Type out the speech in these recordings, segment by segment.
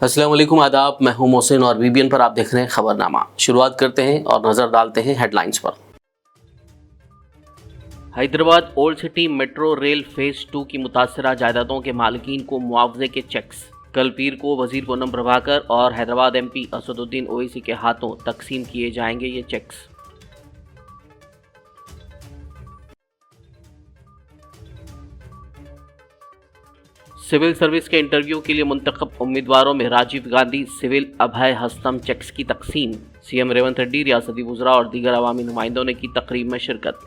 अस्सलाम वालेकुम, आदाब। मैं हूं मोहसिन और बीबीएन पर आप देख रहे हैं खबरनामा। शुरुआत करते हैं और नजर डालते हैं हेडलाइंस पर। Hyderabad old city metro rail phase 2 की मुतासरा जायदादों के मालिकीन को मुआवजे के चेक्स। कल पीर को वजीर पूनम प्रभाकर और हैदराबाद एमपी असदुद्दीन ओवैसी के हाथों तकसीम किए जाएंगे ये चेक्स। सिविल सर्विस के इंटरव्यू के लिए मुंतखब उम्मीदवारों में राजीव गांधी सिविल अभय हस्तम चेक्स की तकसीम। सीएम रेवंत रेड्डी, रियासती वुज़रा और दीगर अवामी नुमाइंदों ने की तकरीब में शिरकत।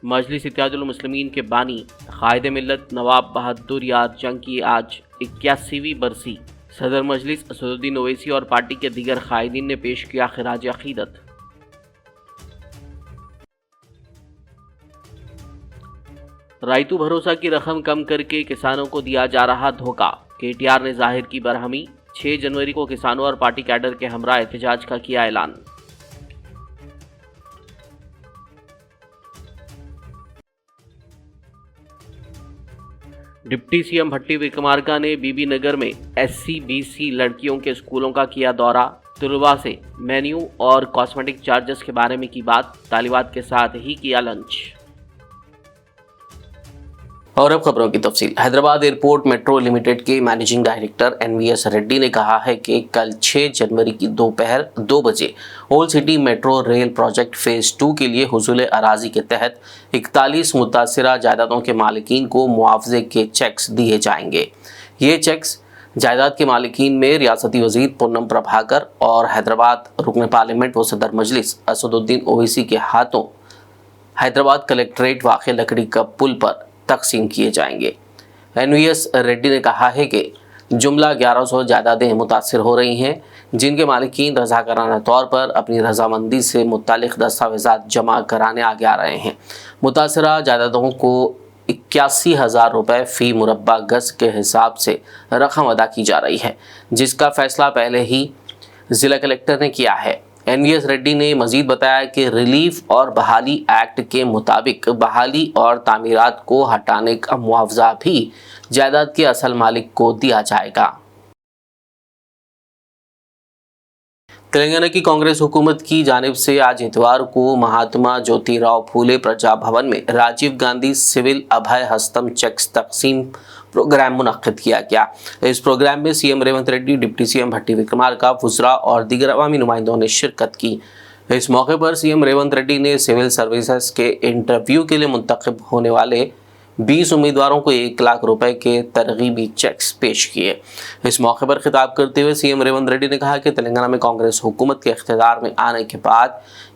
मजलिस इत्तेहादुल मुस्लिमीन के बानी कायदे मिल्लत नवाब बहादुर याद जंग की आज 81वीं बरसी। सदर मजलिस असदुद्दीन ओवैसी और पार्टी के दीगर कायदीन ने पेश किया खिराज अकीदत। रायतू भरोसा की रकम कम करके किसानों को दिया जा रहा धोखा। केटीआर ने जाहिर की बरहमी। 6 जनवरी को किसानों और पार्टी कैडर के हमरा एहतजाज का किया ऐलान। डिप्टी सीएम भट्टी विक्रमार्का ने बीबी नगर में SC/BC लड़कियों के स्कूलों का किया दौरा। तलबा से मेन्यू और कॉस्मेटिक चार्जेस के बारे में की बात। तालिबात के साथ ही किया लंच। और अब खबरों की तफसील। हैदराबाद एयरपोर्ट मेट्रो लिमिटेड के मैनेजिंग डायरेक्टर NVS रेड्डी ने कहा है कि कल 6 जनवरी की दोपहर 2 बजे old city metro rail project phase 2 के लिए हुसूल अराजी के तहत 41 मुतासरा जायदादों के मालिकीन को मुआवजे के चेक्स दिए जाएंगे। ये चेक्स जायदाद के मालिकीन में रियासती वजीर पूनम प्रभाकर और हैदराबाद रुकन पार्लियामेंट व सदर मजलिस असदुद्दीन ओवैसी के हाथों हैदराबाद कलेक्ट्रेट वाक़ लकड़ी का पुल पर तकसीम किए जाएंगे। NVS रेड्डी ने कहा है कि जुमला 1100 जायदादें मुतासिर हो रही हैं, जिनके मालिकीन रज़ाकाराना तौर पर अपनी रजामंदी से मुतालिक दस्तावेज़ात जमा कराने आगे आ रहे हैं। मुतासरा जायदादों को 81,000 रुपये फ़ी मुरब्बा गज़ के हिसाब से रकम अदा की जा रही है, जिसका फ़ैसला पहले ही ज़िला कलेक्टर ने किया है। NVS रेड्डी ने मजीद बताया कि रिलीफ और बहाली एक्ट के मुताबिक बहाली और तामीरात को हटाने का मुआवजा भी जायदाद के असल मालिक को दिया जाएगा। तेलंगाना की कांग्रेस हुकूमत की जानिब से आज इतवार को महात्मा ज्योतिराव फूले प्रजा भवन में राजीव गांधी सिविल अभय हस्तम चेक्स तकसीम प्रोग्राम मुनक्किद किया गया। इस प्रोग्राम में CM Revanth Reddy, deputy CM Bhatti Vikramarka, वुज़रा और दीगर अवामी नुमाइंदों ने शिरकत की। इस मौके पर सीएम रेवंत रेड्डी ने सिविल सर्विसेज के इंटरव्यू के लिए मुंतखब होने वाले 20 उम्मीदवारों को 1 लाख रुपए के तरगीबी चेक्स पेश किए। इस मौके पर खिताब करते हुए सीएम रेवंत रेड्डी ने कहा कि तेलंगाना में कांग्रेस हुकूमत के इख्तियार में आने के बाद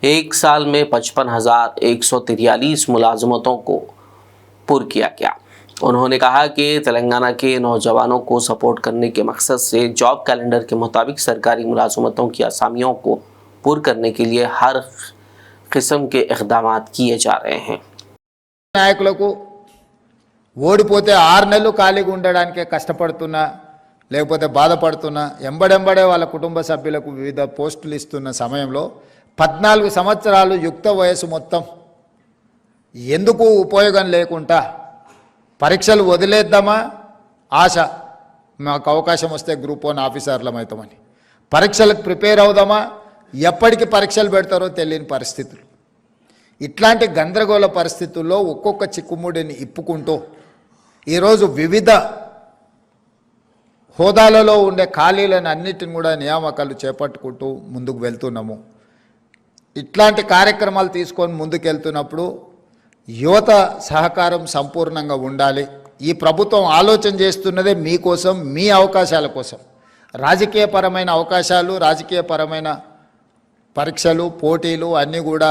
1 साल में 55,143 मुलाजमतों को पुर किया गया। उन्होंने कहा कि तेलंगाना के नौजवानों को सपोर्ट करने के मकसद से जॉब कैलेंडर के मुताबिक सरकारी मुलाजमतों की असामियों को पुर करने के लिए हर किस्म के इक़दाम किए जा रहे हैं। నాయకులకు ఓడిపోతే 6 నెలలు ఖాళీగా ఉండడానికే కష్టపడుతున్నా లేకపోతే బాధపడుతున్నా ఎంబడెంబడే వాళ్ళ కుటుంబ సభ్యులకు వివిధ పోస్టులు ఇస్తున్న సమయంలో 14 సంవత్సరాలు యుక్త వయసు మొత్తం ఎందుకు ఉపయోగం లేకుండా పరీక్షలు వదిలేద్దామా ఆశ, మాకు అవకాశం వస్తే గ్రూప్ 1 ఆఫీసర్లం అవుతామని, పరీక్షలకు ప్రిపేర్ అవుదామా ఎప్పటికి పరీక్షలు పెడతారో తెలియని పరిస్థితులు. ఇట్లాంటి గందరగోళ పరిస్థితుల్లో ఒక్కొక్క చిక్కుముడిని ఇప్పుకుంటూ ఈరోజు వివిధ హోదాలలో ఉండే ఖాళీలను అన్నిటిని కూడా నియామకాలు చేపట్టుకుంటూ ముందుకు వెళ్తున్నాము. ఇట్లాంటి కార్యక్రమాలు తీసుకొని ముందుకు వెళ్తున్నప్పుడు యువత సహకారం సంపూర్ణంగా ఉండాలి. ఈ ప్రభుత్వం ఆలోచన చేస్తున్నదే మీకోసం, మీ అవకాశాల కోసం. రాజకీయపరమైన అవకాశాలు, రాజకీయపరమైన పరీక్షలు, పోటీలు అన్నీ కూడా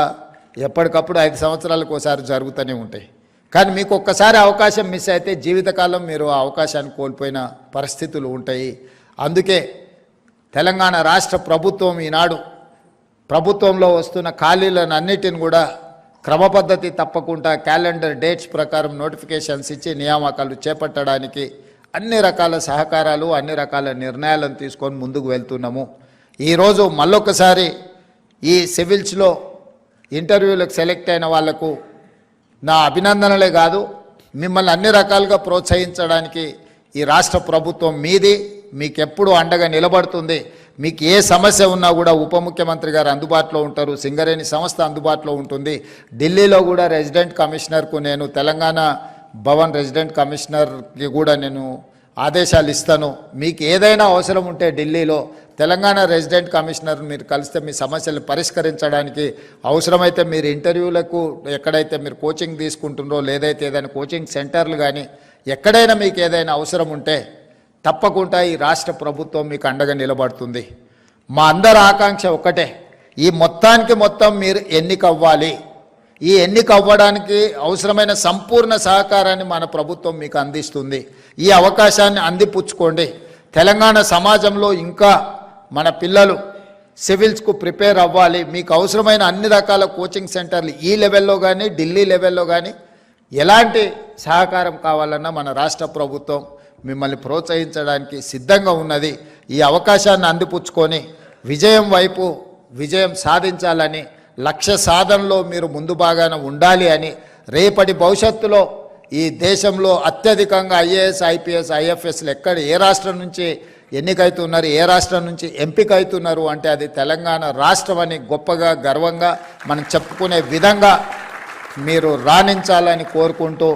ఎప్పటికప్పుడు 5 సంవత్సరాలకు ఒకసారి జరుగుతూనే ఉంటాయి. కానీ మీకు ఒక్కసారి అవకాశం మిస్ అయితే జీవితకాలం మీరు ఆ అవకాశాన్ని కోల్పోయిన పరిస్థితులు ఉంటాయి. అందుకే తెలంగాణ రాష్ట్ర ప్రభుత్వం ఈనాడు ప్రభుత్వంలో వస్తున్న ఖాళీలను అన్నిటిని కూడా క్రమపద్ధతి తప్పకుండా క్యాలెండర్ డేట్స్ ప్రకారం నోటిఫికేషన్స్ ఇచ్చి నియామకాలు చేపట్టడానికి అన్ని రకాల సహకారాలు, అన్ని రకాల నిర్ణయాలను తీసుకొని ముందుకు వెళ్తున్నాము. ఈరోజు మళ్ళొకసారి ఈ సివిల్స్లో ఇంటర్వ్యూలకు సెలెక్ట్ అయిన వాళ్లకు నా అభినందనలే కాదు, మిమ్మల్ని అన్ని రకాలుగా ప్రోత్సహించడానికి ఈ రాష్ట్ర ప్రభుత్వం మీది, మీకు ఎప్పుడు అండగా నిలబడుతుంది. మీకు ఏ సమస్య ఉన్నా కూడా ఉప ముఖ్యమంత్రి గారు అందుబాటులో ఉంటారు, సింగరేణి సంస్థ అందుబాటులో ఉంటుంది. ఢిల్లీలో కూడా రెసిడెంట్ కమిషనర్కు నేను, తెలంగాణ భవన్ రెసిడెంట్ కమిషనర్కి కూడా నేను ఆదేశాలు ఇస్తాను. మీకు ఏదైనా అవసరం ఉంటే ఢిల్లీలో తెలంగాణ రెసిడెంట్ కమిషనర్ మీరు కలిస్తే మీ సమస్యలు పరిష్కరించడానికి, అవసరమైతే మీరు ఇంటర్వ్యూలకు ఎక్కడైతే మీరు కోచింగ్ తీసుకుంటున్నారో లేదైతే ఏదైనా కోచింగ్ సెంటర్లు కానీ ఎక్కడైనా మీకు ఏదైనా అవసరం ఉంటే తప్పకుండా ఈ రాష్ట్ర ప్రభుత్వం మీకు అండగా నిలబడుతుంది. మా అందరి ఆకాంక్ష ఒక్కటే, ఈ మొత్తానికి మొత్తం మీరు ఎన్నిక అవ్వాలి. ఈ ఎన్నిక అవ్వడానికి అవసరమైన సంపూర్ణ సహకారాన్ని మన ప్రభుత్వం మీకు అందిస్తుంది. ఈ అవకాశాన్ని అందిపుచ్చుకోండి. తెలంగాణ సమాజంలో ఇంకా మన పిల్లలు సివిల్స్కు ప్రిపేర్ అవ్వాలి. మీకు అవసరమైన అన్ని రకాల కోచింగ్ సెంటర్లు ఈ లెవెల్లో కానీ ఢిల్లీ లెవెల్లో కానీ ఎలాంటి సహకారం కావాలన్నా మన రాష్ట్ర ప్రభుత్వం మిమ్మల్ని ప్రోత్సహించడానికి సిద్ధంగా ఉన్నది. ఈ అవకాశాన్ని అందిపుచ్చుకొని విజయం వైపు విజయం సాధించాలని, లక్ష్య సాధనలో మీరు ముందు భాగాన ఉండాలి అని, రేపటి భవిష్యత్తులో ఈ దేశంలో అత్యధికంగా ఐఏఎస్, ఐపీఎస్, ఐఎఫ్ఎస్లు ఎక్కడ ఏ రాష్ట్రం నుంచి ఎన్నికైతున్నారు, ఏ రాష్ట్రం నుంచి ఎంపిక అవుతున్నారు అంటే అది తెలంగాణ రాష్ట్రం అని గొప్పగా గర్వంగా మనం చెప్పుకునే విధంగా మీరు రాణించాలని కోరుకుంటూ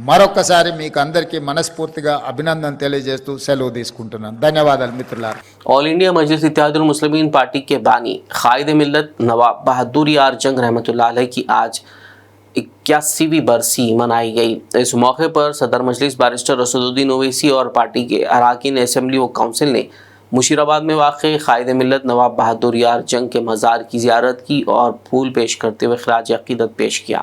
మరొకసారి మీకు అందరికీ మనస్ఫూర్తిగా అభినందన తెలియజేస్తూ సెలవు తీసుకుంటున్నాను. ధన్యవాదాలు మిత్రులారా. ऑल इंडिया मजलिस इत्तेहादुल मुस्लिमीन पार्टी के बानी कायद मिल्लत नवाब बहादुर यार जंग रहमतुल्लाह अलैह की आज 81वीं बरसी मनाई गई। इस मौके पर सदर मजलिस बारिस्टर रसूलुद्दीन ओवैसी और पार्टी के अरकान असेंबली व काउंसिल ने मुशीराबाद में वाक़ कायद मिल्लत नवाब बहादुर यार जंग के मज़ार की ज़ियारत की और फूल पेश करते हुए खराज अक़ीदत पेश किया।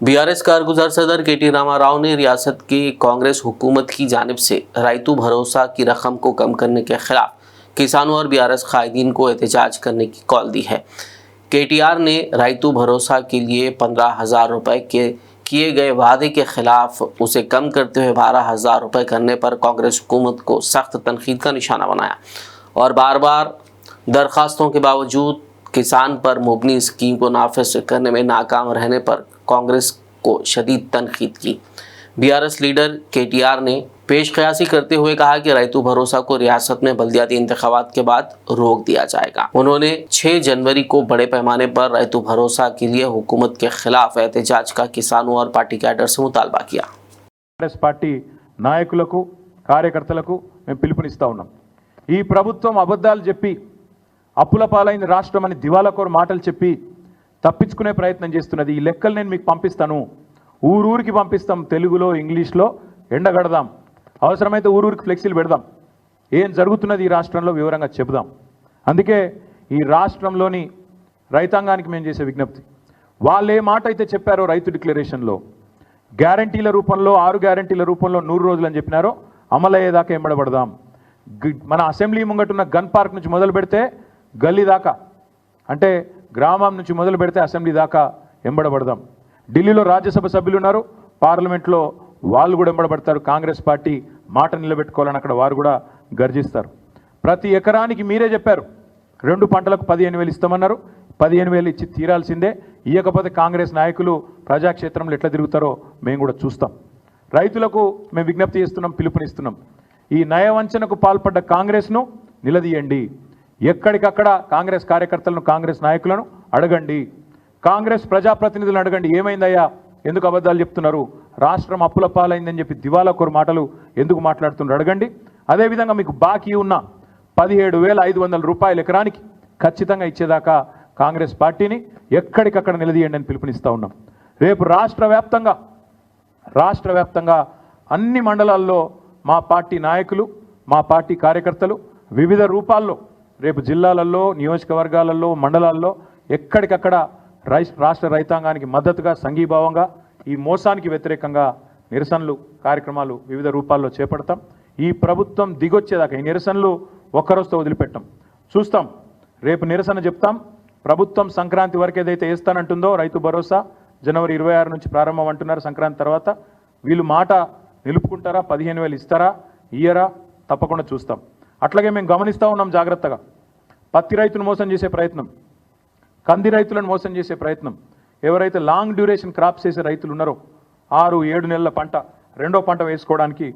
बीआरएस कारगुजार सदर केटी रामाराव ने रियासत के कांग्रेस हुकूमत की जानिब से रायतू भरोसा की रकम को कम करने के खिलाफ किसानों और बीआरएस कायदीन को एहतजाज करने की कॉल दी है। केटीआर ने रायतू भरोसा के लिए 15,000 रुपये के किए गए वादे के खिलाफ उसे कम करते हुए 12,000 रुपये करने पर कांग्रेस हुकूमत को सख्त तनकीद का निशाना बनाया और बार बार दरख्वास्तों के बावजूद किसान पर मुबनी स्कीम को नाफिज करने में नाकाम रहने पर कांग्रेस को शदीद तनकीद की। बीआरएस लीडर केटीआर ने पेश क़यासी करते हुए कहा कि रायतू भरोसा को रियासत में बल्दियाती इंतखाबात के बाद रोक दिया जाएगा। उन्होंने 6 जनवरी को बड़े पैमाने पर रायतू भरोसा के लिए हुकूमत के खिलाफ एहतजाज का किसानों और पार्टी कैडर से मुतालबा किया। कांग्रेस पार्टी నాయకులకు కార్యకర్తలకు మేము పిలుపునిస్తా ఉన్నాం. ఈ ప్రభుత్వం అబద్ధాలు చెప్పి అప్పుల పాలైన రాష్ట్రం అని దివాలాకోరు మాటలు చెప్పి తప్పించుకునే ప్రయత్నం చేస్తున్నది. ఈ లెక్కలు నేను మీకు పంపిస్తాను, ఊరూరికి పంపిస్తాం, తెలుగులో ఇంగ్లీష్లో ఎండగడదాం, అవసరమైతే ఊరూరికి ఫ్లెక్సీలు పెడదాం, ఏం జరుగుతున్నది ఈ రాష్ట్రంలో వివరంగా చెబుదాం. అందుకే ఈ రాష్ట్రంలోని రైతాంగానికి మేము చేసే విజ్ఞప్తి, వాళ్ళు ఏ మాట అయితే చెప్పారో రైతు డిక్లరేషన్లో గ్యారంటీల రూపంలో 6 గ్యారంటీల రూపంలో 100 రోజులు అని చెప్పినారో అమలయ్యేదాకా ఎంబడబడదాం. మన అసెంబ్లీ ముంగటున్న గన్ పార్క్ నుంచి మొదలు పెడితే గల్లీ దాకా, అంటే గ్రామం నుంచి మొదలు పెడితే అసెంబ్లీ దాకా ఎంబడబడదాం. ఢిల్లీలో రాజ్యసభ సభ్యులు ఉన్నారు, పార్లమెంట్లో వాళ్ళు కూడా ఎంబడబడతారు. కాంగ్రెస్ పార్టీ మాట నిలబెట్టుకోవాలని అక్కడ వారు కూడా గర్జిస్తారు. ప్రతి ఎకరానికి మీరే చెప్పారు 2 పంటలకు 15,000 ఇస్తామన్నారు. 15,000 ఇచ్చి తీరాల్సిందే. ఇవ్వకపోతే కాంగ్రెస్ నాయకులు ప్రజాక్షేత్రంలో ఎట్లా తిరుగుతారో మేము కూడా చూస్తాం. రైతులకు మేము విజ్ఞప్తి చేస్తున్నాం, పిలుపునిస్తున్నాం. ఈ నయవంచనకు పాల్పడ్డ కాంగ్రెస్ను నిలదీయండి. ఎక్కడికక్కడ కాంగ్రెస్ కార్యకర్తలను, కాంగ్రెస్ నాయకులను అడగండి, కాంగ్రెస్ ప్రజాప్రతినిధులను అడగండి, ఏమైందయ్యా, ఎందుకు అబద్ధాలు చెప్తున్నారు, రాష్ట్రం అప్పుల పాలైందని చెప్పి దివాలాకోరు మాటలు ఎందుకు మాట్లాడుతున్నారు అడగండి. అదేవిధంగా మీకు బాకీ ఉన్న 17,500 రూపాయల ఎకరానికి ఖచ్చితంగా ఇచ్చేదాకా కాంగ్రెస్ పార్టీని ఎక్కడికక్కడ నిలదీయండి అని పిలుపునిస్తూ ఉన్నాం. రేపు రాష్ట్ర వ్యాప్తంగా అన్ని మండలాల్లో మా పార్టీ నాయకులు, మా పార్టీ కార్యకర్తలు వివిధ రూపాల్లో రేపు జిల్లాలలో, నియోజకవర్గాలలో, మండలాల్లో ఎక్కడికక్కడ రాష్ట్ర రైతాంగానికి మద్దతుగా, సంఘీభావంగా ఈ మోసానికి వ్యతిరేకంగా నిరసనలు కార్యక్రమాలు వివిధ రూపాల్లో చేపడతాం. ఈ ప్రభుత్వం దిగొచ్చేదాకా ఈ నిరసనలు ఒక్కరోజుతో వదిలిపెట్టాం. చూస్తాం, రేపు నిరసన చెప్తాం. ప్రభుత్వం సంక్రాంతి వరకు ఏదైతే వేస్తానంటుందో రైతు భరోసా జనవరి 26 నుంచి ప్రారంభం అంటున్నారు. సంక్రాంతి తర్వాత వీళ్ళు మాట నిలుపుకుంటారా, 15,000 ఇస్తారా, ఇయ్యరా, తప్పకుండా చూస్తాం. అట్లాగే మేము గమనిస్తూ ఉన్నాం జాగ్రత్తగా. పత్తి రైతును మోసం చేసే ప్రయత్నం, కంది రైతులను మోసం చేసే ప్రయత్నం, ఎవరైతే లాంగ్ డ్యూరేషన్ క్రాప్స్ చేసే రైతులు ఉన్నారో 6-7 నెలల పంట రెండో పంట వేసుకోవడానికి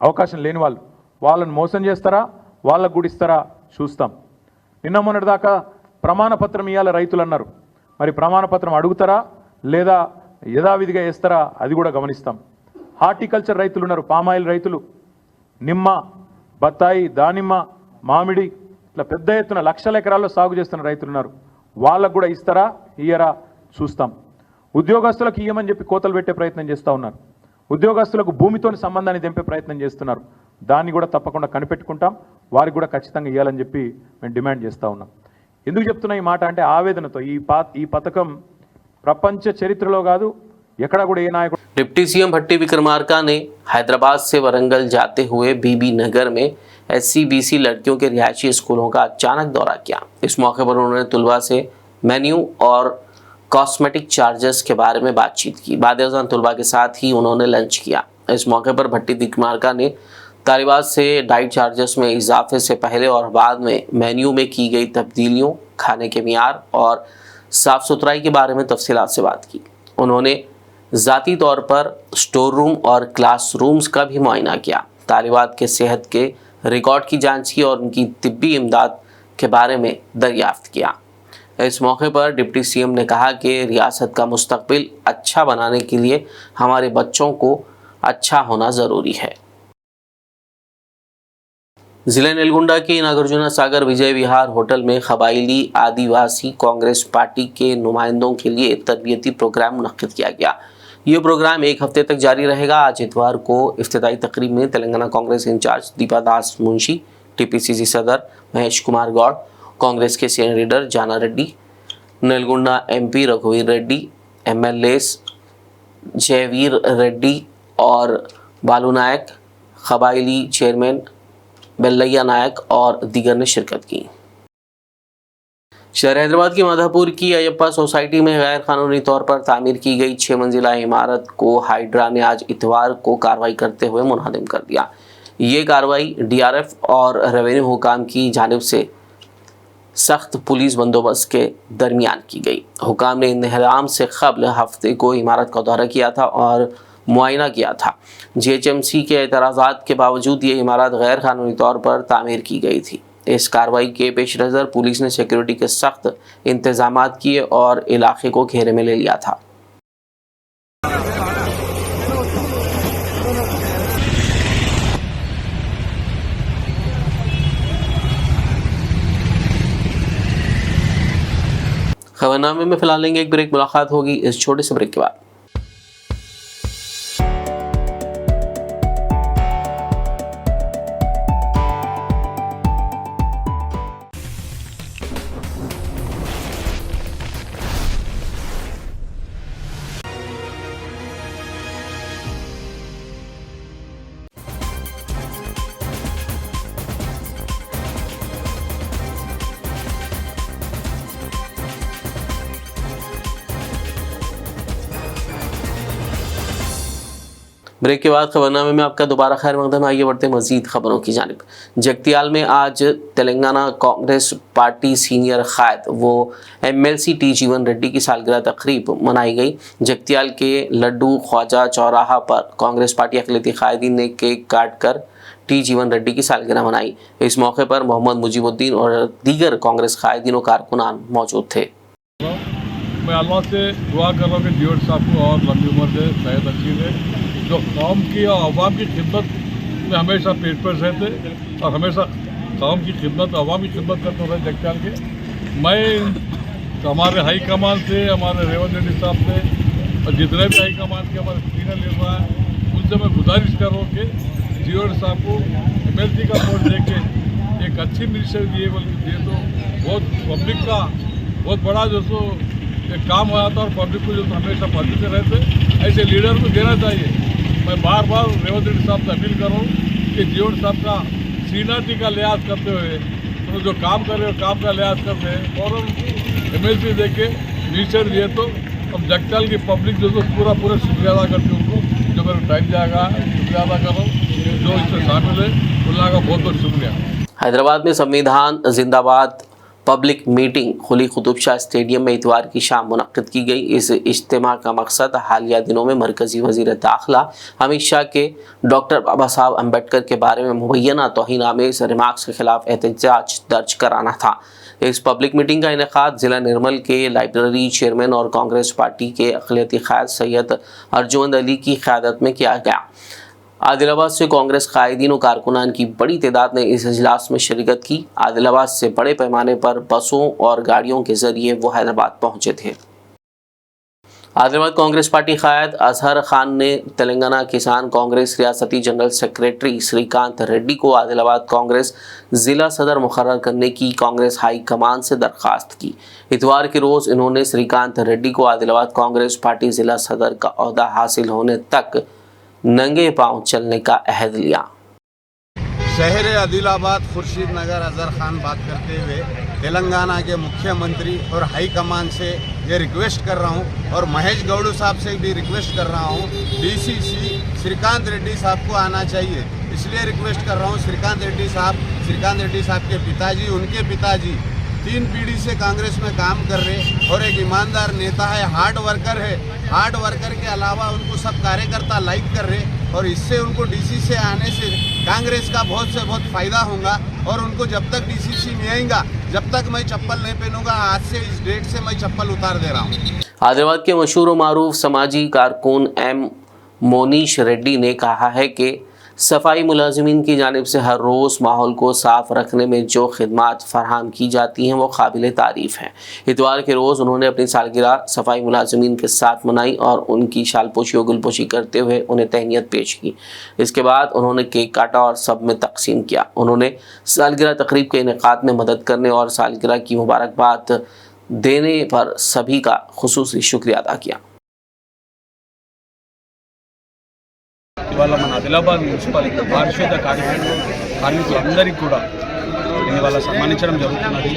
అవకాశం లేని వాళ్ళని మోసం చేస్తారా, వాళ్ళకు కూడా ఇస్తారా చూస్తాం. నిన్న మొన్నటిదాకా ప్రమాణపత్రం ఇవ్వాలి రైతులు అన్నారు. మరి ప్రమాణపత్రం అడుగుతారా లేదా యథావిధిగా వేస్తారా అది కూడా గమనిస్తాం. హార్టికల్చర్ రైతులు ఉన్నారు, పామాయిల్ రైతులు, నిమ్మ, బత్తాయి, దానిమ్మ, మామిడి ఇట్లా పెద్ద ఎత్తున లక్షల ఎకరాల్లో సాగు చేస్తున్న రైతులు ఉన్నారు. వాళ్ళకు కూడా ఇస్తారా ఇయ్యరా చూస్తాం. ఉద్యోగస్తులకు ఇయ్యమని చెప్పి కోతలు పెట్టే ప్రయత్నం చేస్తూ ఉన్నారు. ఉద్యోగస్తులకు భూమితోని సంబంధాన్ని తెంపే ప్రయత్నం చేస్తున్నారు. దాన్ని కూడా తప్పకుండా కనిపెట్టుకుంటాం. వారికి కూడా ఖచ్చితంగా ఇవ్వాలని చెప్పి మేము డిమాండ్ చేస్తూ ఉన్నాం. ఎందుకు చెప్తున్నా ఈ మాట అంటే ఆవేదనతో ఈ పథకం ప్రపంచ చరిత్రలో కాదు ఎక్కడ కూడా ఏ నాయకుడు. डिप्टी सीएम भट्टी विक्रमार्का ने हैदराबाद से वरंगल जाते हुए बीबी नगर में SC/BC लड़कियों के रिहायशी स्कूलों का अचानक दौरा किया. इस मौके पर उन्होंने तुलवा से मेन्यू और कॉस्मेटिक चार्जेस के बारे में बातचीत की. बाद-ए-ज़ान तुलवा के साथ ही उन्होंने लंच किया. इस मौके पर भट्टी विक्रमार्का ने तालिबात से डाइट चार्जेस में इजाफे से पहले और बाद में मेन्यू में की गई तब्दीलियों, खाने के मियार और साफ सुथराई के बारे में तफसीलात से बात की. उन्होंने ज़ाती तौर पर स्टोर रूम और क्लासरूम्स का भी मुआयना किया. तालिबात के सेहत के रिकॉर्ड की जांच की और उनकी तिब्बी इमदाद के बारे में दरियाफ्त किया. इस मौके पर डिप्टी सीएम ने कहा कि रियासत का मुस्तकबिल अच्छा बनाने के लिए हमारे बच्चों को अच्छा होना ज़रूरी है. जिले नेलगुंडा के नागार्जुन सागर विजय विहार होटल में कबायली आदिवासी कांग्रेस पार्टी के नुमाइंदों के लिए तरबियती प्रोग्राम मुनक्किद किया गया. ये प्रोग्राम 1 हफ्ते तक जारी रहेगा. आज इतवार को इफ्तिताई तकरीब में तेलंगाना कांग्रेस इंचार्ज दीपा दास मुंशी, TPCC सदर महेश कुमार गौड़, कांग्रेस के सीनियर लीडर जाना रेड्डी, नेलगुंडा MP रघुवीर रेड्डी, MLAs जयवीर रेड्डी और बालू नायक, कबायली चेयरमैन बेल्लैया नायक और दीगर ने शिरकत की. शहर हैदराबाद की माधापुर की अयप्पा सोसाइटी में गैर कानूनी तौर पर तामीर की गई 6 मंजिला इमारत को हाइड्रा ने आज इतवार को कार्रवाई करते हुए मुनहदिम कर दिया. ये कार्रवाई DRF और रेवेन्यू हुकाम की जानिब से सख्त पुलिस बंदोबस्त के दरमियान की गई. हुकाम ने इंहराम से कबल हफ्ते को इमारत का दौरा किया था और मुआयना किया था. GHMC के एतराज़ात के बावजूद ये इमारत गैर कानूनी तौर पर तामीर की गई थी. इस कार्रवाई के पेश नज़र पुलिस ने सिक्योरिटी के सख्त इंतजामात किए और इलाके को घेरे में ले लिया था. खबरनामे में फिलहाल लेंगे एक ब्रेक. मुलाकात होगी इस छोटे से ब्रेक के बाद. ब्रेक के बाद खबरनामे में आपका दोबारा खैर मकदम. आइए बढ़ते मजीद खबरों की जानिब. जगतियाल में आज तेलंगाना कांग्रेस पार्टी सीनियर कायद वो MLC T जीवन रेड्डी की सालगिरह तकरीब मनाई गई. जगतियाल के लड्डू ख्वाजा चौराहा पर कांग्रेस पार्टी अक़लियती कायदीन ने केक काट कर T जीवन रेड्डी की सालगिरह मनाई. इस मौके पर मोहम्मद मुजीबुद्दीन और दीगर कांग्रेस कायदीन और कारकुनान मौजूद थे. मैं अल्लाह से दुआ कर रहा हूँ कि जीवन साहब को और लंबी उम्र दे, सेहत अच्छी दे, जो कौम की और अवाम की खिदमत में हमेशा पेश पेश रहते और हमेशा कौम की खिदमत अवाम की खिदमत करते रहे जगताल के. मैं हमारे हाई कमान से, हमारे रेवंत रेड्डी साहब से और जितने भी हाई कमान के हमारे सीनियर लीडर हैं उनसे मैं गुजारिश कर रहा हूँ कि जीवन साहब को MLC का पोस्ट दे के एक अच्छी मिनिस्टर दिए तो बहुत पब्लिक का बहुत बड़ा जो सो एक काम हो जाता और पब्लिक को जो हमेशा पब्लिक से रहते ऐसे लीडर को देना चाहिए. मैं बार बार रेवंत रेड्डी साहब से अपील कर रहा हूँ कि जीवन साहब का सीनियरिटी का लिहाज करते हुए तो जो काम कर रहे हो काम का लिहाज करते हैं और MLC दे के मिनिस्टर दिए तो हम जगताल की पब्लिक जो पूरा शुक्रिया अदा करती हूँ उनको जो मेरे टाइम जाएगा शुक्रिया अदा कर रहा हूँ जो इसमें शामिल है उनका बहुत बहुत शुक्रिया. हैदराबाद में संविधान जिंदाबाद पब्लिक मीटिंग खुली कुतुब शाह स्टेडियम में इतवार की शाम मुनक्किद की गई। इस इज्तिमा का मकसद हालिया दिनों में मरकजी वज़ीर दाखिला अमित शाह के डॉक्टर बाबा साहब अम्बेडकर के बारे में मुबैना तौहीन-आमेज़ रिमार्क्स के खिलाफ एहतजाज दर्ज कराना था। इस पब्लिक मीटिंग का इनेकाद ज़िला निर्मल के लाइब्रेरी चेयरमैन और कांग्रेस पार्टी के अक़लियती क़ायद सैयद अर्जुन अली की क़यादत में किया गया। आदिलाबाद से कांग्रेस कायदीन और कारकुनान की बड़ी तादाद ने इस इजलास में शिरकत की। आदिलाबाद से बड़े पैमाने पर बसों और गाड़ियों के जरिए वो हैदराबाद पहुंचे थे। आदिलाबाद कांग्रेस पार्टी कायद अजहर खान ने तेलंगाना किसान कांग्रेस रियासती जनरल सेक्रेटरी श्रीकांत रेड्डी को आदिलाबाद कांग्रेस ज़िला सदर मुकर्रर करने की कांग्रेस हाई कमान से दरख्वास्त की। इतवार के रोज़ इन्होंने श्रीकांत रेड्डी को आदिलाबाद कांग्रेस पार्टी ज़िला सदर का ओहदा हासिल होने तक नंगे पांव चलने का अहद लिया। शहर आदिलाबाद खुर्शीद नगर अजहर खान बात करते हुए तेलंगाना के मुख्यमंत्री और हाई कमान से ये रिक्वेस्ट कर रहा हूँ और महेश गौड़ साहब से भी रिक्वेस्ट कर रहा हूँ, डीसीसी श्रीकांत रेड्डी साहब को आना चाहिए। इसलिए रिक्वेस्ट कर रहा हूँ श्रीकांत रेड्डी साहब के पिताजी, उनके पिताजी 3 पीढ़ी से कांग्रेस में काम कर रहे और एक ईमानदार नेता है, हार्ड वर्कर है। हार्ड वर्कर के अलावा उनको सब कार्यकर्ता लाइक कर रहे और इससे उनको डीसी से आने से कांग्रेस का बहुत से बहुत फ़ायदा होगा और उनको जब तक डीसीसी नहीं आएगा जब तक मैं चप्पल नहीं पहनूंगा। आज से इस डेट से मैं चप्पल उतार दे रहा हूँ। आदिलाबाद के मशहूर और मारूफ समाजी कारकुन एम मोनीश रेड्डी ने कहा है कि सफाई मुलाजिमीन की जानिब से हर रोज़ माहौल को साफ़ रखने में जो खिदमात फ़राहम की जाती हैं वो काबिल तारीफ़ हैं। इतवार के रोज़ उन्होंने अपनी सालगिरह सफाई मुलाजिमीन के साथ मनाई और उनकी शालपोशी और गुलपोशी करते हुए उन्हें तहनीत पेश की। इसके बाद उन्होंने केक काटा और सब में तकसीम किया। उन्होंने सालगिरह तकरीब के इनेकाद में मदद करने और सालगिरह की मुबारकबाद देने पर सभी का खुसूसी शुक्रिया अदा किया। ఇవాళ మన ఆదిలాబాద్ మున్సిపల్ పారిశుద్ధ కార్మికులందరికీ కూడా ఇవాళ సన్మానించడం జరుగుతున్నది.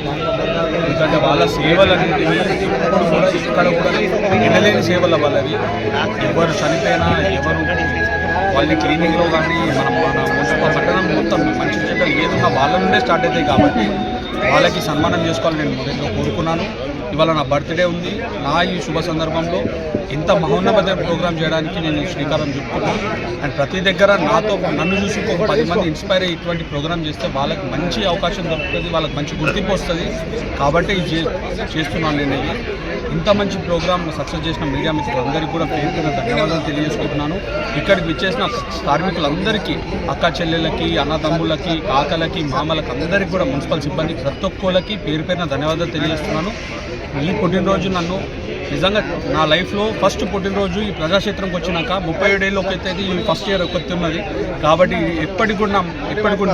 ఎందుకంటే వాళ్ళ సేవలన్నింటినీ ఎప్పుడు కూడా ఇక్కడ కూడా ఎనలేని సేవల వాళ్ళవి. ఎవరు చనిపోయినా ఎవరు వాళ్ళని క్లీనింగ్లో కానీ మన మున్సిపల్ పట్టణం మొత్తం మంచి చెడ్డలు ఏదన్నా వాళ్ళ నుండే స్టార్ట్ అవుతాయి కాబట్టి వాళ్ళకి సన్మానం చేసుకోవాలని నేను మొదట్లో కోరుకున్నాను. ఇవాళ నా బర్త్డే ఉంది. నా ఈ శుభ సందర్భంలో ఇంత మహోన్నత ప్రోగ్రామ్ చేయడానికి నేను శ్రీకారం చుట్టుకున్నాను. అండ్ ప్రతి దగ్గర నన్ను చూసి ఒక 10 మంది ఇన్స్పైర్ అయ్యి ఇటువంటి ప్రోగ్రామ్ చేస్తే వాళ్ళకి మంచి అవకాశం దొరుకుతుంది, వాళ్ళకి మంచి గుర్తింపు వస్తుంది. కాబట్టి చేస్తున్నాను నేను. ఇంత మంచి ప్రోగ్రామ్ సక్సెస్ చేసిన మీడియా మిత్రులందరికీ కూడా పేరున ధన్యవాదాలు తెలియజేసుకుంటున్నాను. ఇక్కడికి విచ్చేసిన కార్మికులందరికీ, అక్క చెల్లెళ్ళకి, అన్నదమ్ములకి, కాకలకి, మామలకి అందరికీ కూడా మున్సిపల్ సిబ్బంది ప్రతి ఒక్కరికి పేరున ధన్యవాదాలు తెలియజేస్తున్నాను. ఈ పుట్టినరోజు నన్ను నిజంగా నా లైఫ్లో ఫస్ట్ పుట్టినరోజు ఈ ప్రజాక్షేత్రంకి వచ్చినాక 37 ఏళ్ళకి అయితే ఈ ఫస్ట్ ఇయర్ ఒకటి ఉన్నది. కాబట్టి ఎప్పటికి కూడా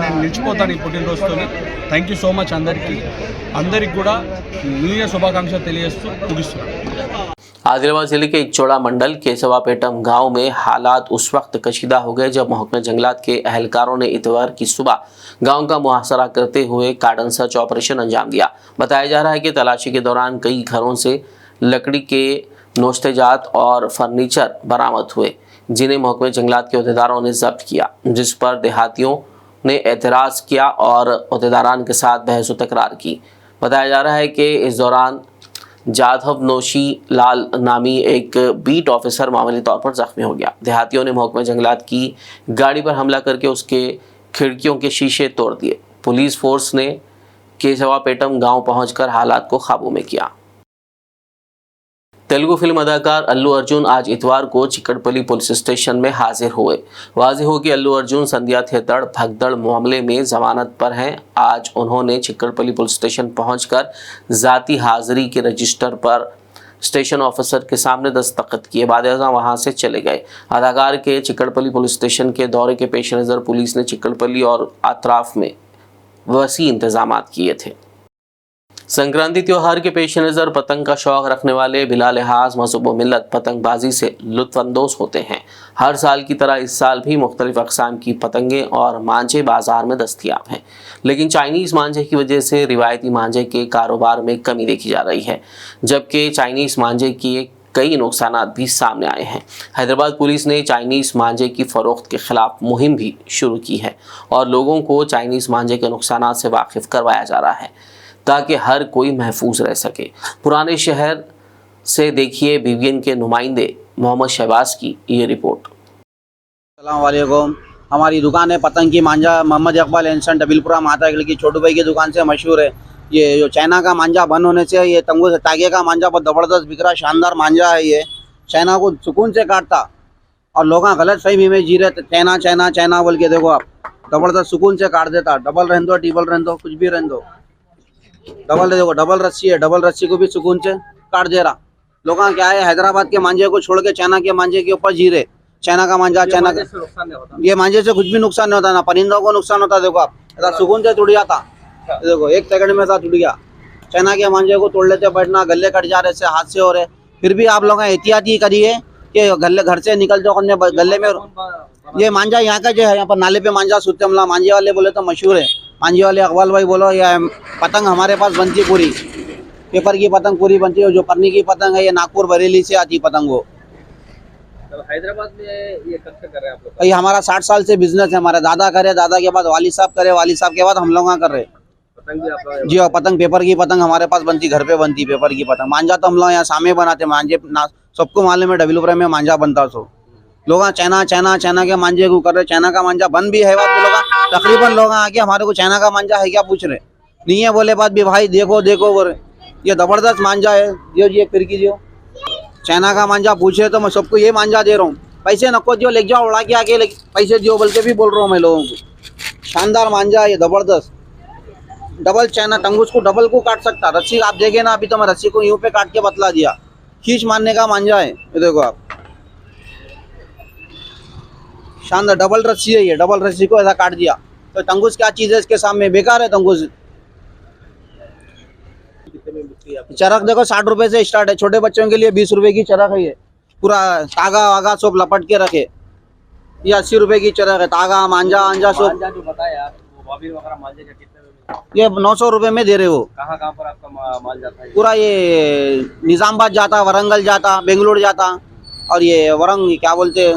నేను నిలిచిపోతాను ఈ పుట్టినరోజుతో. థ్యాంక్ యూ సో మచ్ అందరికీ కూడా న్యూ ఇయర్ శుభాకాంక్షలు తెలియజేస్తూ ముగిస్తున్నాను. आदिलाबाद जिले के इकचौड़ा मंडल केशवापेटम गांव में हालात उस वक्त कशीदा हो गए जब महकमे जंगलात के अहलकारों ने इतवार की सुबह गांव का मुहासरा करते हुए कार्डन सर्च ऑपरेशन अंजाम दिया। बताया जा रहा है कि तलाशी के दौरान कई घरों से लकड़ी के नोश्तेजात और फर्नीचर बरामद हुए जिन्हें महकमे जंगलात के अहदेदारों ने जब्त किया, जिस पर देहातियों ने एतराज़ किया और अहदेदारान के साथ बहस व तकरार की। बताया जा रहा है कि इस दौरान जाधव नौशी लाल नामी एक बीट ऑफिसर मामूली तौर पर जख्मी हो गया। देहातियों ने महकमे जंगलात की गाड़ी पर हमला करके उसके खिड़कियों के शीशे तोड़ दिए। पुलिस फोर्स ने केशवापेटम गांव पहुंचकर हालात को काबू में किया। तेलुगु फिल्म अदाकार अल्लू अर्जुन आज इतवार को चिकड़पल्ली पुलिस स्टेशन में हाजिर हुए। वाज़ेह हो कि अल्लू अर्जुन संध्या थिएटर भगदड़ मामले में जमानत पर हैं। आज उन्होंने चिकड़पल्ली पुलिस स्टेशन पहुंचकर ज़ाती हाजिरी के रजिस्टर पर स्टेशन ऑफिसर के सामने दस्तखत किए। बाद वहां से चले गए। अदाकार के चिकड़पल्ली पुलिस स्टेशन के दौरे के पेश नज़र पुलिस ने चिकड़पल्ली और अतराफ में वसी इंतजाम किए थे। संक्रांति त्यौहार के पेश नज़र पतंग का शौक रखने वाले बिला लिहाज मज़हब व मिल्लत पतंगबाजी से लुत्फ़अंदोज़ होते हैं। हर साल की तरह इस साल भी मुख्तलिफ़ अक़साम की पतंगें और मांझे बाज़ार में दस्तयाब हैं, लेकिन चाइनीज़ मांझे की वजह से रिवायती मांझे के कारोबार में कमी देखी जा रही है, जबकि चाइनीज़ मांझे की कई नुकसान भी सामने आए हैं। हैदराबाद पुलिस ने चाइनीज़ मांझे की फ़रोख्त के ख़िलाफ़ मुहिम भी शुरू की है और लोगों को चाइनीज़ मांझे के नुकसान से वाकिफ़ करवाया जा रहा है। ताकि हर कोई महफूज रह सके। पुराने शहर से देखिए BVN के नुमाइंदे मोहम्मद शहबाज की ये रिपोर्ट। अस्सलामुअलैकुम। हमारी दुकान है पतंग की मांझा, मोहम्मद इकबाल एंड डबिलपुरा माता की छोटू भाई की दुकान से मशहूर है। ये जो चाइना का मांझा बंद होने से ये तंगू से तागे का मांझा बहुत ज़बरदस्त बिक रहा, शानदार मांझा है। ये चाइना को सुकून से काटता और लोग गलत फहमी में जी रहे थे, चाइना चाइना चाइना बोल के। देखो आप, ज़बरदस्त सुकून से काट देता। डबल रहने दो, ट्रिपल रहने दो, कुछ भी रहने दो। डबल देखो, डबल रस्सी है, डबल रस्सी को भी सुकून से काट दे रहा। लोग क्या है, हैदराबाद के मांझे को छोड़ के चाइना के मांझे के ऊपर जी रहे। चाइना का मांझा, चाइना का ये मांझे से कुछ भी नुकसान नहीं होता, ना परिंदों को नुकसान होता। देखो आप, ऐसा सुकून से टूट जाता। देखो 1 सेकंड में ऐसा टूट गया। चाइना के मांझे को तोड़ लेते बैठना, गले कट जा रहे, से हादसे हो रहे। फिर भी आप लोग एहतियाती करिए कि गले घर से निकल जाओ अपने गले में। ये मांझा यहाँ का जो है, यहाँ पर नाले पे मांझा सूते हमला, मांझे वाले बोले तो मशहूर है। मांझे वाले अकबाल भाई बोलो, या पतंग हमारे पास बनती है पूरी, पेपर की पतंग पूरी बनती है। जो परनी की पतंग है ये नागपुर बरेली से आती पतंग। वो हैदराबाद में ये कब से कर रहे हैं आप लोग? ये हमारा 60 साल से बिजनेस है। हमारे दादा करे, दादा के बाद वाली साहब करे, वाली साहब के बाद हम लोग कर रहे। पतंग भी आप लोग? जी हाँ, पतंग पेपर की पतंग हमारे पास बनती, घर पे बनती पेपर की पतंग। मांझा तो हम लोग यहाँ सामने बनाते। मांझे सबको मालूम है डबिलपुरा में मांझा बनता। सो लोग चाइना चाइना चाइना के मांझे को कर रहे। चाइना का मांझा बंद भी है। बात लोग तकरीबन लोग आके हमारे को चाइना का मांझा है क्या पूछ रहे। नहीं है बोले बात भी, भाई देखो देखो बोले, ये जबरदस्त मांझा है। जो जी एक फिरकी जो चाइना का मांझा पूछे तो मैं सबको ये मांझा दे रहा हूँ। पैसे नको दियो, ले जाओ उड़ा के आके, पैसे दियो बोल के भी बोल रहा हूँ मैं लोगों को। शानदार मांझा है ये, जबरदस्त। डबल चाइना टंगूस को डबल को काट सकता। रस्सी आप देखे ना, अभी तो मैं रस्सी को यूं पे काट के बतला दिया। खींच मारने का मांझा है ये। देखो आप, शानदार डबल रस्सी है ये। डबल रस्सी को ऐसा काट दिया तो टंगूस क्या चीज़ है इसके सामने, बेकार है टंगूस। चरख देखो 60 रुपए से स्टार्ट है। छोटे बच्चों के लिए 20 रुपए की चरख है ये। पूरा तागा वागा सब लपट के रखे। ये 80 रुपए की चरख है। तागा मांझा अंजा सब जो बताया वो बॉबी वगैरह मांझे का कितने में मिलता है? ये 900 रुपए में दे रहे हो। कहाँ कहाँ पर आपका माल जाता है? पूरा ये निजामाबाद जाता, वरंगल जाता, बेंगलुरु जाता, और ये वरंग क्या बोलते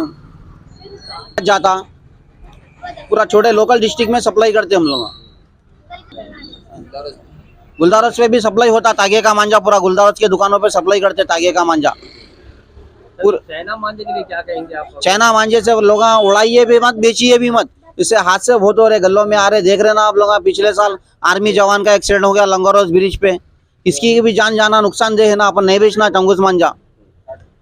जाता। पूरा छोटे लोकल डिस्ट्रिक्ट में सप्लाई करते हम लोग। गुलदारस पे भी सप्लाई होता तागे का मांझा। पूरा गुलदारस के दुकानों पे सप्लाई करते तागे का मांझा। चाइना मांझे के लिए क्या कहेंगे आप? चाइना मांझे से लोग उड़ाइए भी मत, बेचिए भी मत। इससे हादसे बहुत हो रहे, गलों में आ रहे। देख रहे ना आप लोग, पिछले साल आर्मी जवान का एक्सीडेंट हो गया लंगरोस ब्रिज पे। इसकी भी जान जाना नुकसानदेह है ना। अपन नहीं बेचना टंगूस मांझा।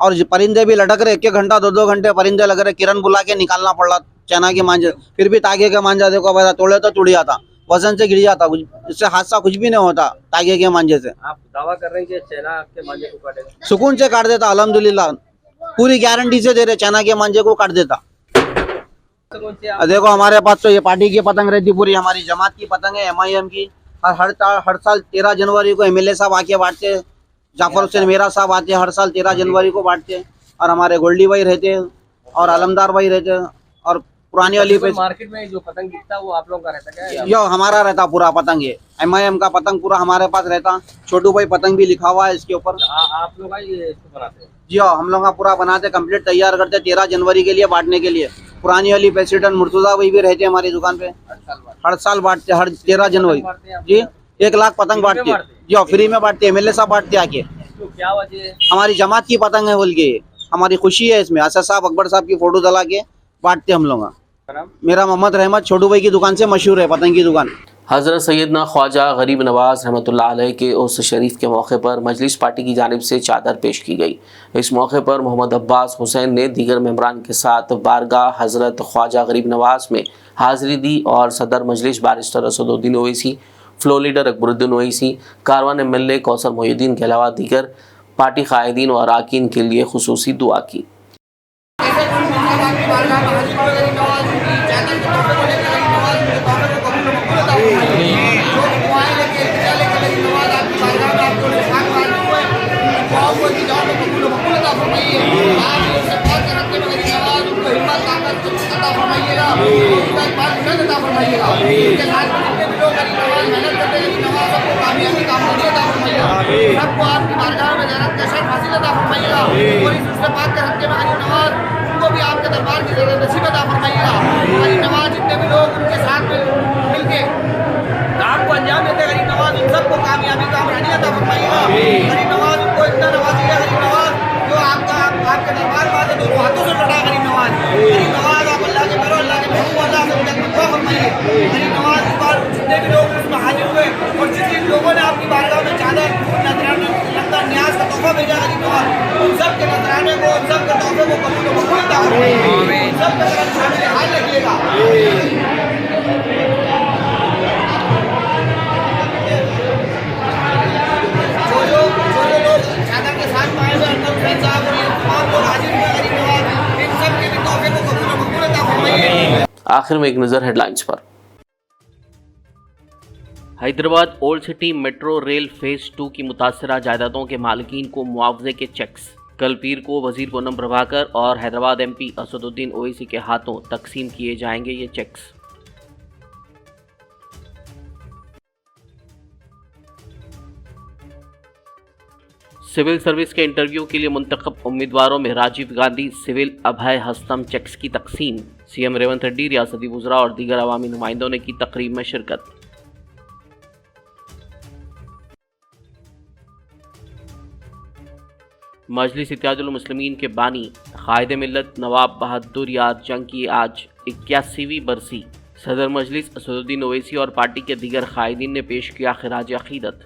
और परिंदे भी लटक रहे, 1-1 घंटा 2-2 घंटे परिंदे लग रहे। किरण बुला के निकालना पड़ रहा चाइना के मांझे। फिर भी तागे का मांझा देखो भाई, तोड़े तो टूट जाता, वजन से गिर जाता। इससे हादसा कुछ भी नहीं होता तागे के मांझे से। आप दावा कर रहे हैं कि चाइना के मांझे को काटेगा? सुकून से काट देता, अल्हम्दुलिल्लाह। पूरी गारंटी से दे रहे, चाइना के मांझे को काट देता। देखो हमारे पास तो ये पार्टी की पतंग रहती, पूरी हमारी जमात की पतंग है, MIM की। हर साल 13 जनवरी को MLA साहब आके बांटते। जाफर हुसैन मेरा साहब आते, हर साल 13 जनवरी को बांटते। और हमारे गोल्डी भाई रहते और आलमदार भाई रहते। और पुरानी वाली पे मार्केट में जो पतंग बिकता है वो आप लोगों का रहता क्या? जो हमारा रहता पूरा पतंग। ये MIM का पतंग पूरा हमारे पास रहता। छोटू भाई पतंग भी लिखा हुआ है इसके ऊपर। आप लोग ये इसको बनाते हैं? जी हाँ, हम लोग पूरा बनाते, कंप्लीट तैयार करते 13 जनवरी के लिए बांटने के लिए। पुरानी वाली प्रेसिडेंट मुर्तुजा भाई भी रहते हमारी दुकान पे। हर साल बांटते, हर 13 जनवरी जी 1 लाख पतंग बांटते। जी हाँ, फ्री में बांटते, MLA साहब बांटते आके। तो क्या वजह है? हमारी जमात की पतंग है बोल के, हमारी खुशी है इसमें। असद साहब अकबर साहब की फोटो डला के बांटते हम लोग। मेरा मोहम्मद रहमत, छोटू भाई की दुकान से मशहूर है पतंग की दुकान। हज़रत सैयदना ख्वाजा गरीब नवाज़ रहमतुल्लाह अलैह के उर्स शरीफ के मौके पर मजलिस पार्टी की जानिब से चादर पेश की गई। इस मौके पर मोहम्मद अब्बास हुसैन ने दीगर मेंबरान के साथ बारगाह हज़रत ख्वाजा गरीब नवाज़ में हाज़िरी दी और सदर Majlis barrister Asaduddin Owaisi, floor leader Akbaruddin Owaisi, Karwan MLA Kausar Mohiuddin के अलावा दीगर पार्टी कायदीन और अरकान के लिए खुसूसी दुआ की। सबको आपकी बारगाह में जन्नत का शर्फ हासिल अता फरमाइएगा और इस उससे पाक के हक़ में गरीब नवाज उनको भी आपके दरबार की नसीब अता फरमाइएगा। गरीब नवाज जितने भी लोग उनके साथ मिल के काम को अंजाम देते गरीब नवाज उन सबको सब लोग शामिल हाथ रखिएगा। जो लोग चादर के साथ पाए हुए अंदर हुसैन साहब और ये तमाम लोग हाजिर हुए गरीब नवाज, इन सब के भी तोहफे को कबूल अता फरमाइए। आखिर में एक नज़र हेडलाइंस पर। Hyderabad old city metro rail phase 2 की मुतासरा जायदादों के मालिकीन को मुआवजे के चेक्स कल पीर को वजीर पूनम प्रभाकर और हैदराबाद एमपी असदुद्दीन ओवैसी के हाथों तकसीम किए जाएंगे ये चेक्स। सिविल सर्विस के इंटरव्यू के लिए मुंतखब उम्मीदवारों में राजीव गांधी सिविल अभय हस्तम चेक्स की तकसीम। सीएम रेवंत रेड्डी, रियासती वुज़रा और दीगर अवामी नुमाइंदों ने की तकरीब में शिरकत। मजलिस इत्तेहादुल मुस्लिमीन के बानी कायद मिल्लत नवाब बहादुर यार जंग की आज 81वीं बरसी। सदर मजलिस असदुद्दीन ओवैसी और पार्टी के दीगर कायदीन ने पेश किया खिराज अकीदत।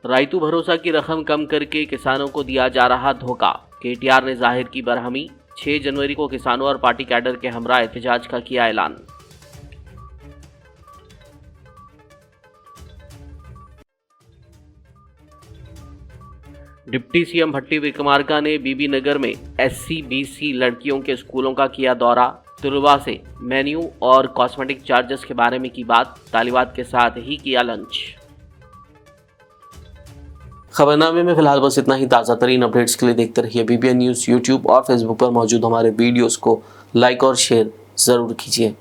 रायतू भरोसा की रकम कम करके किसानों को दिया जा रहा धोखा। केटीआर ने जाहिर की बरहमी। 6 जनवरी को किसानों और पार्टी कैडर के हमरा एहतजाज का किया ऐलान। डिप्टी सीएम भट्टी विक्रमार्का ने बीबी नगर में SC/BC लड़कियों के स्कूलों का किया दौरा। तलबा से मेन्यू और कॉस्मेटिक चार्जेस के बारे में की बात। तालिबात के साथ ही किया लंच। खबरनामे में फिलहाल बस इतना ही। ताज़ा तरीन अपडेट्स के लिए देखते रहिए BBN न्यूज़। यूट्यूब और फेसबुक पर मौजूद हमारे वीडियोस को लाइक और शेयर ज़रूर कीजिए।